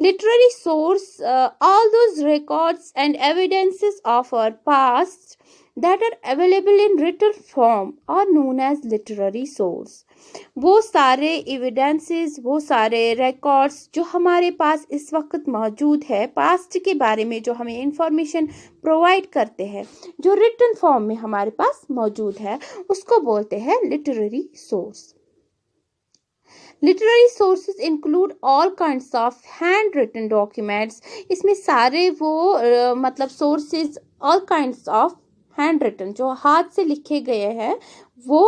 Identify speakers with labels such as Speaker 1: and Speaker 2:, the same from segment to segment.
Speaker 1: Literary source, all those records and evidences of our past that are available in written form are known as literary source. वो सारे evidences, वो सारे records जो हमारे पास इस वक्त मौजूद है पास्ट के बारे में, जो हमें इंफॉर्मेशन प्रोवाइड करते हैं, जो रिटन फॉर्म में हमारे पास मौजूद है, उसको बोलते हैं literary source. Literary sources include all kinds of handwritten documents. इसमें सारे वो मतलब sources, all kinds of handwritten, जो हाथ से लिखे गए हैं वो,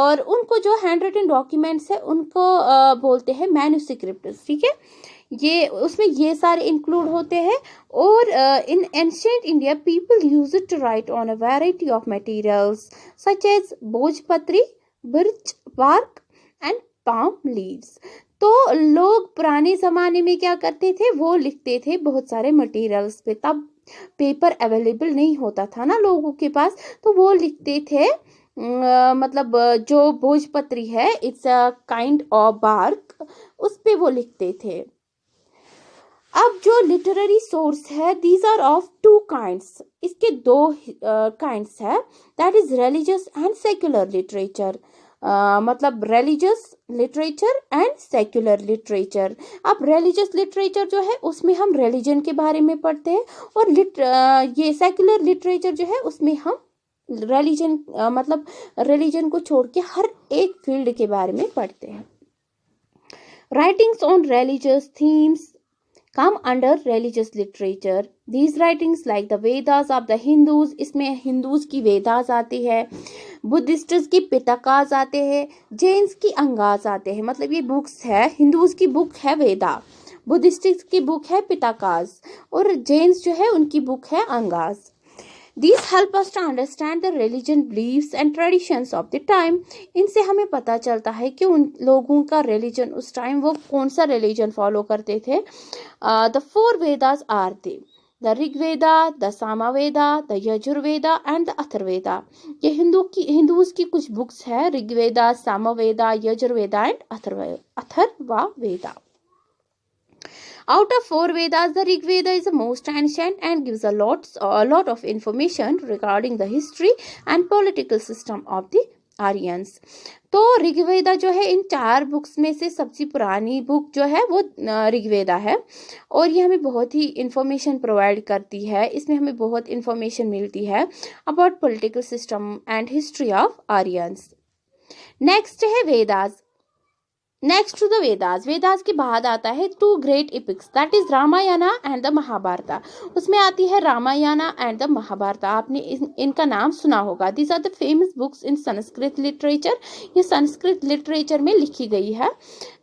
Speaker 1: और उनको जो हैंड रिटन डॉक्यूमेंट्स है उनको बोलते हैं मैन्युस्क्रिप्ट्स. ठीक है, ये उसमें ये सारे इंक्लूड होते हैं. और in ancient India people use it to write on a variety of materials such as bhojpatri, birch bark and palm leaves. तो लोग पुराने ज़माने में क्या करते थे, वो लिखते थे बहुत सारे मटेरियल्स पे. तब पेपर अवेलेबल नहीं होता था ना लोगों के पास, तो वो लिखते थे मतलब जो भोजपत्री है, it's a kind of bark, उस पे वो लिखते थे. अब जो लिटरेरी सोर्स है, these are of two kinds. इसके दो काइंड्स है, that is religious and secular literature. मतलब religious literature and secular literature. अब रिलीजियस लिटरेचर जो है उसमें हम रिलीजन के बारे में पढ़ते हैं, और ये सेक्युलर लिटरेचर जो है उसमें हम रिलीजन मतलब रिलीजन को छोड़ के हर एक फील्ड के बारे में पढ़ते हैं. Writings on religious themes come under religious literature. These writings like the Vedas of the Hindus, इसमें हिंदूज की वेदास आती है, बुद्धिस्ट्स की पिटाकास आते हैं, जैन्स की अंगास आते हैं. मतलब ये बुक्स है, हिंदूज की बुक है वेदा, बुद्धिस्ट्स की बुक है पिटाकास, और जैन्स जो है उनकी बुक है angas. These help us to understand the religion beliefs and traditions of the time. इनसे हमें पता चलता है कि उन लोगों का रिलीजन उस टाइम वो कौन सा रिलीजन फॉलो करते थे. The four Vedas are the Rig Veda, the Sama Veda, the Yajurveda and the Atharveda. ये हिंदूज की कुछ बुक्स है, Rig Veda, Sama Veda, Yajurveda and Atharva Veda. Out of four Vedas, the Rig Veda is the most ancient and gives a lot of information regarding the history and political system of the Aryans. तो ऋग्वेदा जो है इन चार books में से सबसे पुरानी बुक जो है वो ऋग्वेदा है, और ये हमें बहुत ही इंफॉर्मेशन प्रोवाइड करती है. इसमें हमें बहुत इंफॉर्मेशन मिलती है about political system and history of Aryans. Next है Vedas. Next to the Vedas, Vedas के बाद आता है two great epics, that is Ramayana and the Mahabharata. उसमें आती है रामायण एंड द महाभारता. आपने इनका नाम सुना होगा. These are the famous books in Sanskrit literature. ये संस्कृत लिटरेचर में लिखी गई है.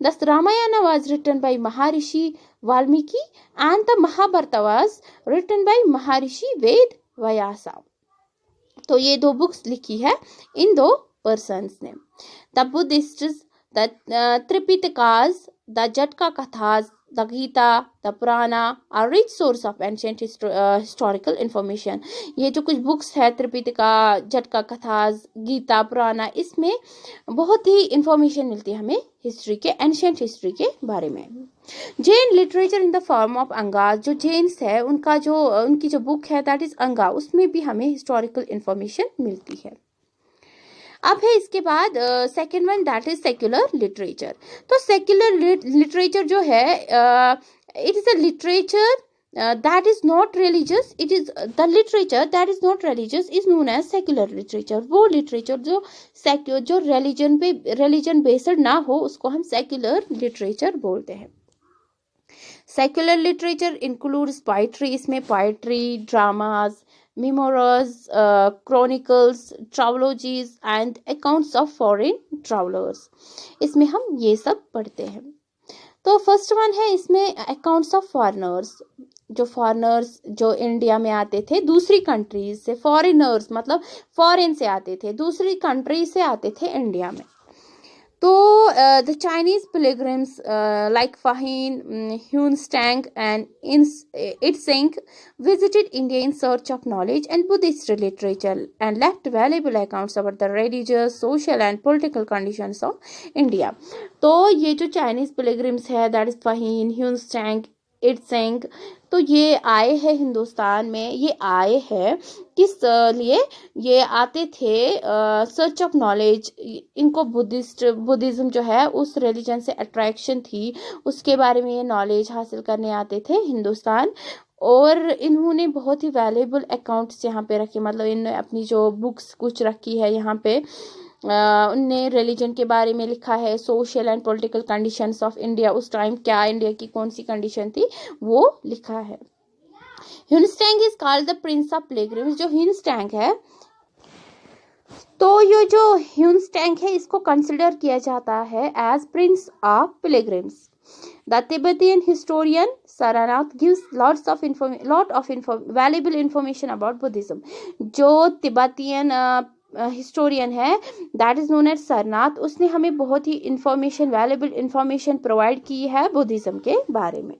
Speaker 1: The Ramayana was written by Maharshi Valmiki and the Mahabharata was written by Maharshi Ved Vyasa. तो ये दो बुक्स लिखी है इन दो पर्सन्स ने. The Buddhists, the Tripitakas, the Jatka Kathas, the Gita, the Purana are rich source of ancient historical information. ये जो कुछ बुक्स है, त्रिपिटका, जटका कथास, गीता, पुराना, इसमें बहुत ही इंफॉर्मेशन मिलती है हमें हिस्ट्री के, एंशियंट हिस्ट्री के बारे में. Jain literature in the form of angas, जो जैन्स है उनकी जो बुक है दैट इज अंगा, उसमें भी हमें हिस्टोरिकल इंफॉर्मेशन मिलती है. अब है इसके बाद second one, that is secular literature. तो सेक्युलर लिटरेचर जो है it is a literature that is not religious. It is the literature that is not religious is known as secular literature. वो literature जो religion based ना हो उसको हम secular literature बोलते हैं. Secular literature includes poetry. इसमें poetry, dramas, memoirs, chronicles, travelogies and accounts of foreign travelers. इसमें हम ये सब पढ़ते हैं. तो फर्स्ट वन है इसमें अकाउंट्स ऑफ फॉरेनर्स. जो फॉरेनर्स जो इंडिया में आते थे दूसरी कंट्रीज से, फॉरेनर्स मतलब फॉरेन से आते थे, दूसरी कंट्री से आते थे इंडिया में. तो the Chinese pilgrims like Fahien, Hiuen Tsang and Itsing visited India in search of knowledge and Buddhist literature and left valuable accounts about the religious, social and political conditions of India. तो ये जो Chinese pilgrims है that is फाहिन, ह्यूनस्टैंग, इट्सेंग। तो ये आए हैं हिंदुस्तान में, ये आए हैं किस लिए, ये आते थे सर्च ऑफ नॉलेज। इनको बुद्धिज्म जो है उस रिलीजन से अट्रैक्शन थी, उसके बारे में ये नॉलेज हासिल करने आते थे हिंदुस्तान। और इन्होंने बहुत ही वैल्यूएबल अकाउंट्स यहाँ पे रखे, मतलब इन्होंने अपनी जो बुक्स कुछ रखी है यहाँ पे, उनने रिलीजन के बारे में लिखा है, social and political conditions of India, उस टाइम क्या इंडिया की कौन सी कंडीशन थी वो लिखा है। Hiuen Tsang is called the prince of pilgrims. जो ह्यूनस्टैंग है, तो ये जो ह्यूनस्टैंग है इसको कंसिडर किया जाता है as prince of pilgrims. The Tibetan historian Saranath gives lot of valuable information about Buddhism. जो तिब्बतियन हिस्टोरियन है that is known as Sarnath, उसने हमें बहुत ही इंफॉर्मेशन, वैल्यूएबल इंफॉर्मेशन प्रोवाइड की है बुद्धिज्म के बारे में।